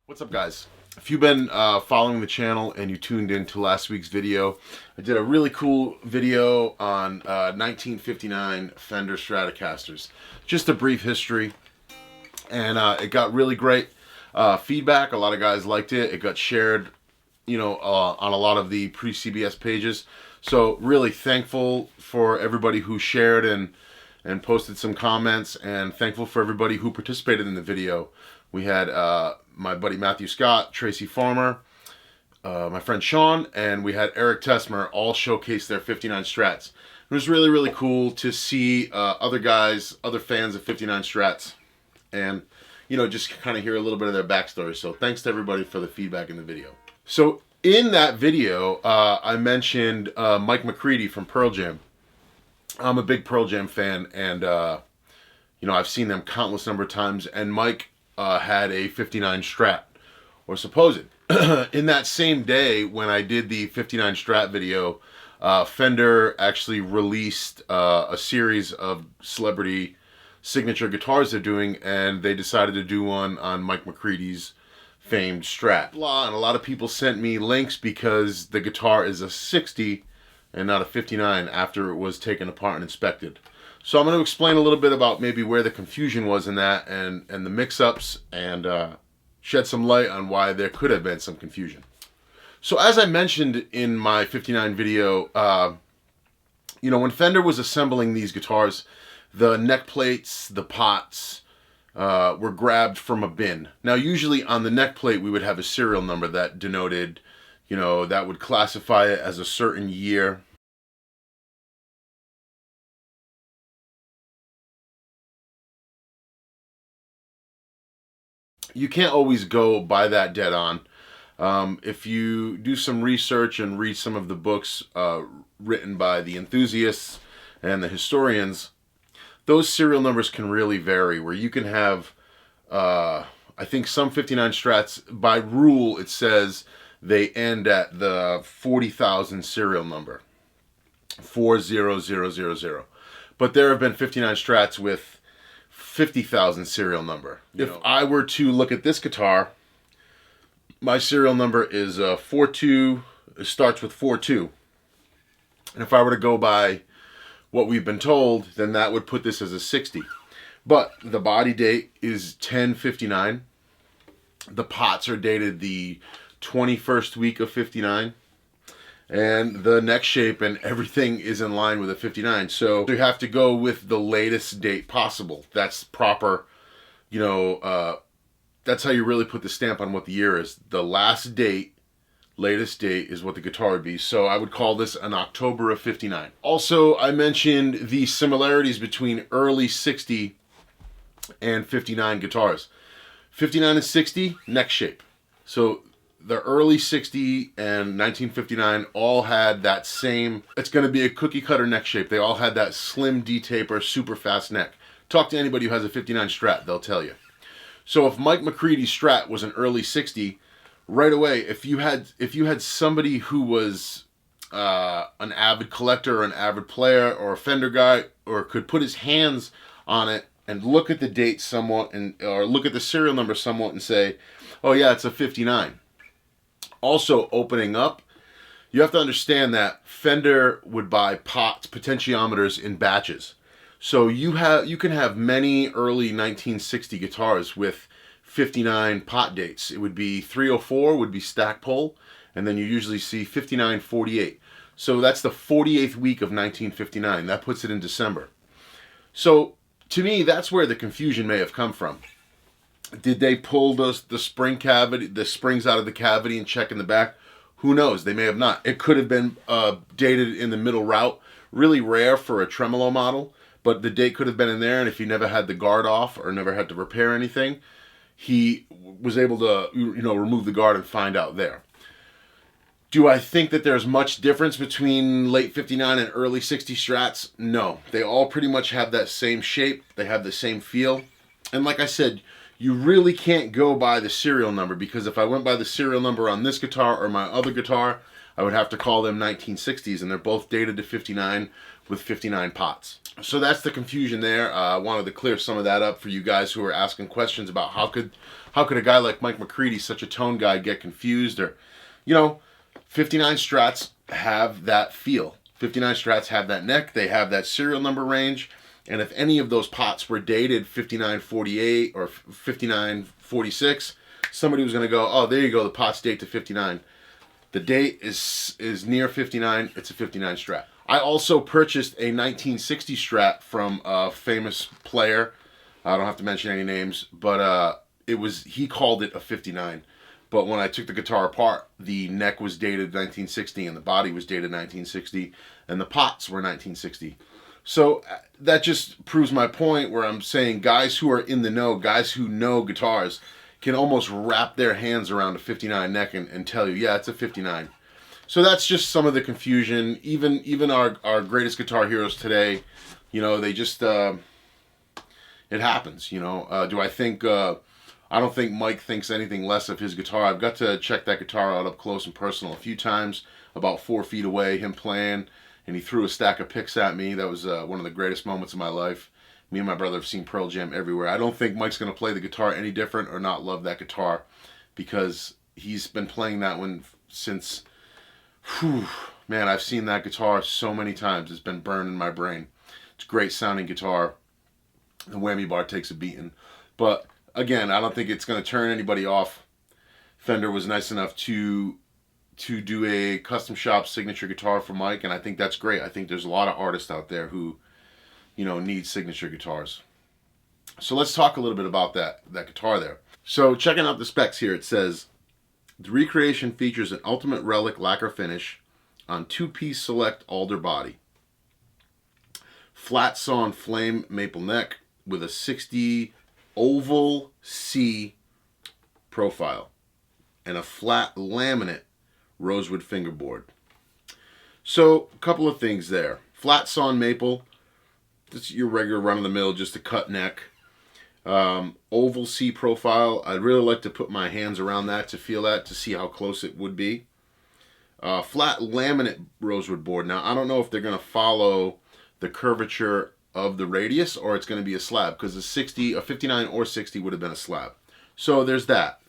What's up, guys? If you've been following the channel and you tuned in to last week's video, I did a really cool video on 1959 Fender Stratocasters. Just a brief history, and it got really great feedback. A lot of guys liked it. It got shared, on a lot of the pre-CBS pages. So really thankful for everybody who shared and posted some comments, and thankful for everybody who participated in the video. We had my buddy Matthew Scott, Tracy Farmer, my friend Sean, and we had Eric Tesmer all showcase their 59 Strats. It was really, really cool to see other guys, other fans of 59 Strats, and just kind of hear a little bit of their backstory. So thanks to everybody for the feedback in the video. So in that video, I mentioned Mike Mccready from Pearl Jam. I'm a big Pearl Jam fan, and I've seen them countless number of times, and Mike had a 59 Strat, or supposed. In that same day when I did the 59 Strat video, Fender actually released a series of celebrity signature guitars they're doing, and they decided to do one on Mike McCready's famed Strat. And a lot of people sent me links because the guitar is a 60 and not a 59 after it was taken apart and inspected. So I'm going to explain a little bit about maybe where the confusion was in that, and the mix-ups, and shed some light on why there could have been some confusion. So as I mentioned in my 59 video, when Fender was assembling these guitars, the neck plates, the pots, were grabbed from a bin. Now usually on the neck plate we would have a serial number that denoted, that would classify it as a certain year. You can't always go by that dead on. If you do some research and read some of the books written by the enthusiasts and the historians, those serial numbers can really vary, where you can have, I think some 59 Strats, by rule it says they end at the 40,000 serial number, 40000. But there have been 59 Strats with 50,000 serial number. If I were to look at this guitar, my serial number is 42. It starts with 42. And if I were to go by what we've been told, then that would put this as a 60. But the body date is 10/59. The pots are dated the 21st week of 59. And the neck shape and everything is in line with a 59. So you have to go with the latest date possible. That's proper, that's how you really put the stamp on what the year is. The last date, latest date, is what the guitar would be. So I would call this an October of 59. Also, I mentioned the similarities between early 60 and 59 guitars. 59 and 60, neck shape. So the early 60 and 1959 all had that same, it's going to be a cookie cutter neck shape. They all had that slim D-taper, super fast neck. Talk to anybody who has a 59 Strat, they'll tell you. So if Mike McCready's Strat was an early 60, right away, if you had somebody who was an avid collector or an avid player or a Fender guy, or could put his hands on it and look at the date somewhat, or look at the serial number somewhat and say, oh yeah, it's a 59. Also, opening up, you have to understand that Fender would buy pots, potentiometers in batches. So you can have many early 1960 guitars with 59 pot dates. It would be 304 would be stack pull, and then you usually see 5948. So that's the 48th week of 1959. That puts it in December. So to me, that's where the confusion may have come from. Did they pull the spring cavity, the springs out of the cavity and check in the back? Who knows? They may have not. It could have been dated in the middle route. Really rare for a tremolo model, but the date could have been in there, and if he never had the guard off or never had to repair anything, he was able to remove the guard and find out there. Do I think that there's much difference between late 59 and early 60 Strats? No. They all pretty much have that same shape. They have the same feel. And like I said, you really can't go by the serial number, because if I went by the serial number on this guitar or my other guitar, I would have to call them 1960s, and they're both dated to 59 with 59 pots. So that's the confusion there. I wanted to clear some of that up for you guys who are asking questions about how could a guy like Mike Mccready, such a tone guy, get confused. Or, you know, 59 Strats have that feel. 59 Strats have that neck. They have that serial number range. And if any of those pots were dated 5948 or 5946, somebody was going to go, oh, there you go, the pot's date to 59. The date is near 59. It's a 59 Strat. I also purchased a 1960 Strat from a famous player. I don't have to mention any names, but he called it a 59. But when I took the guitar apart, the neck was dated 1960 and the body was dated 1960 and the pots were 1960. So that just proves my point where I'm saying guys who are in the know, guys who know guitars, can almost wrap their hands around a 59 neck and tell you, yeah, it's a 59. So that's just some of the confusion. Even our greatest guitar heroes today, you know, they just, it happens, you know. Do I think, I don't think Mike thinks anything less of his guitar. I've got to check that guitar out up close and personal a few times, about 4 feet away, him playing, and he threw a stack of picks at me. That was one of the greatest moments of my life. Me and my brother have seen Pearl Jam everywhere. I don't think Mike's going to play the guitar any different or not love that guitar, because he's been playing that one since, man, I've seen that guitar so many times. It's been burned in my brain. It's a great sounding guitar. The whammy bar takes a beating. But again, I don't think it's going to turn anybody off. Fender was nice enough to do a custom shop signature guitar for Mike, and I think that's great. I think there's a lot of artists out there who, you know, need signature guitars. So let's talk a little bit about that guitar there. So checking out the specs here, it says the recreation features an ultimate relic lacquer finish on 2-piece select alder body, flat sawn flame maple neck with a 60 oval C profile and a flat laminate rosewood fingerboard. So a couple of things there. Flat sawn maple, this is your regular run-of-the-mill, just a cut neck. Oval C profile, I'd really like to put my hands around that to feel that, to see how close it would be. Flat laminate rosewood board. Now, I don't know if they're going to follow the curvature of the radius or it's going to be a slab, because a 59 or 60 would have been a slab. So there's that.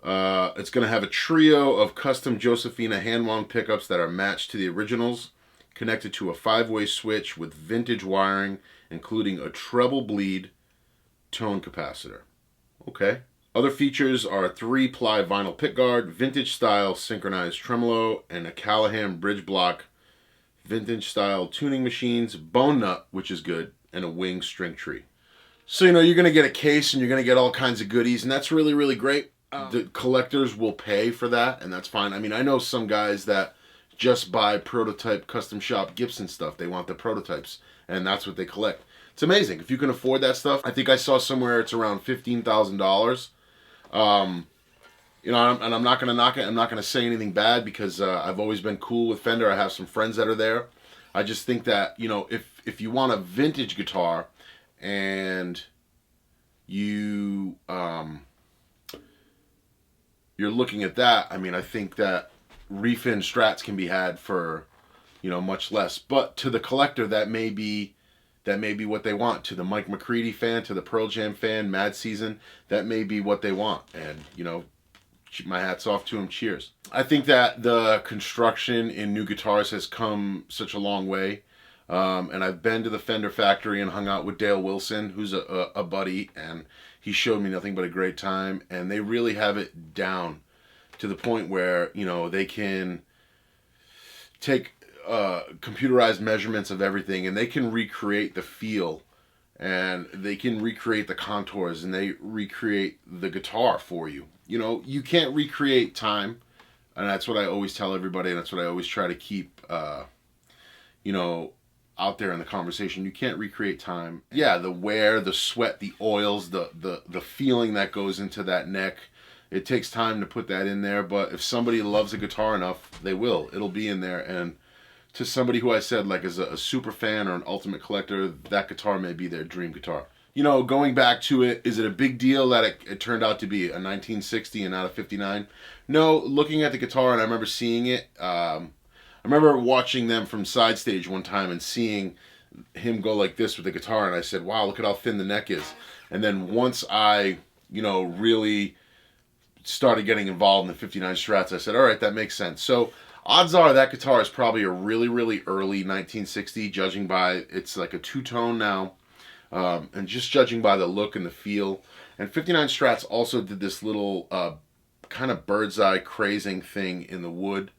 It's going to have a trio of custom Josephina hand-wound pickups that are matched to the originals, connected to a 5-way switch with vintage wiring, including a treble bleed tone capacitor. Okay. Other features are a 3-ply vinyl pickguard, vintage style synchronized tremolo, and a Callahan bridge block, vintage style tuning machines, bone nut, which is good, and a wing string tree. So, you know, you're going to get a case and you're going to get all kinds of goodies, and that's really, really great. The collectors will pay for that, and that's fine. I mean, I know some guys that just buy prototype custom shop Gibson stuff. They want the prototypes, and that's what they collect. It's amazing. If you can afford that stuff, I think I saw somewhere it's around $15,000. You know, and I'm not going to knock it. I'm not going to say anything bad, because I've always been cool with Fender. I have some friends that are there. I just think that, you know, if you want a vintage guitar and you you're looking at that, I mean, I think that refin Strats can be had for, you know, much less. But to the collector, that may be what they want. To the Mike Mccready fan, to the Pearl Jam fan, Mad Season, that may be what they want. And, you know, my hat's off to him. Cheers. I think that the construction in new guitars has come such a long way. And I've been to the Fender factory and hung out with Dale Wilson, who's a buddy, and he showed me nothing but a great time. And they really have it down to the point where, you know, they can take computerized measurements of everything, and they can recreate the feel, and they can recreate the contours, and they recreate the guitar for you. You know, you can't recreate time, and that's what I always tell everybody, and that's what I always try to keep, you know, out there in the conversation. You can't recreate time. Yeah, the wear, the sweat, the oils, the feeling that goes into that neck. It takes time to put that in there, but if somebody loves a guitar enough, they will. It'll be in there. And to somebody who I said, like, is a super fan or an ultimate collector, that guitar may be their dream guitar. you know, going back to it, is it a big deal that it turned out to be a 1960 and not a 59? No, looking at the guitar, and I remember seeing it. I remember watching them from side stage one time and seeing him go like this with the guitar, and I said, wow, look at how thin the neck is. And then once I, you know, really started getting involved in the 59 Strats, I said, all right, that makes sense. So odds are that guitar is probably a really, really early 1960, judging by, it's like a two-tone now, and just judging by the look and the feel. And 59 Strats also did this little kind of bird's eye crazing thing in the wood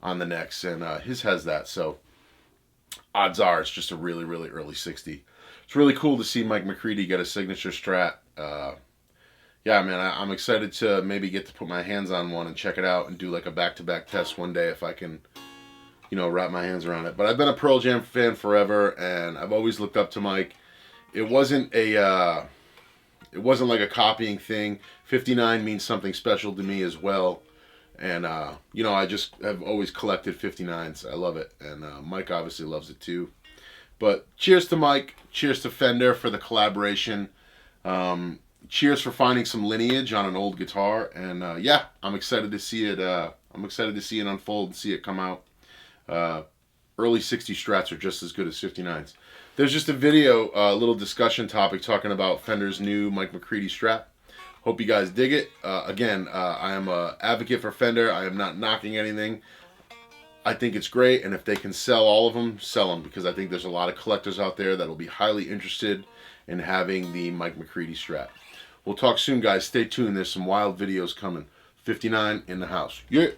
on the necks, and his has that. So odds are it's just a really, really early 60. It's really cool to see Mike Mccready get a signature Strat. Yeah, man, I'm excited to maybe get to put my hands on one and check it out and do like a back-to-back test one day if I can, you know, wrap my hands around it. But I've been a Pearl Jam fan forever, and I've always looked up to Mike. It wasn't like a copying thing. 59 means something special to me as well. And, you know, I just have always collected 59s. I love it. And Mike obviously loves it too. But cheers to Mike. Cheers to Fender for the collaboration. Cheers for finding some lineage on an old guitar. And, yeah, I'm excited to see it. I'm excited to see it unfold and see it come out. Early 60 Strats are just as good as 59s. There's just a video, a little discussion topic talking about Fender's new Mike Mccready Strat. Hope you guys dig it. Again, I am an advocate for Fender. I am not knocking anything. I think it's great, and if they can sell all of them, sell them, because I think there's a lot of collectors out there that will be highly interested in having the Mike Mccready Strat. We'll talk soon, guys. Stay tuned. There's some wild videos coming. 59 in the house. Yeah.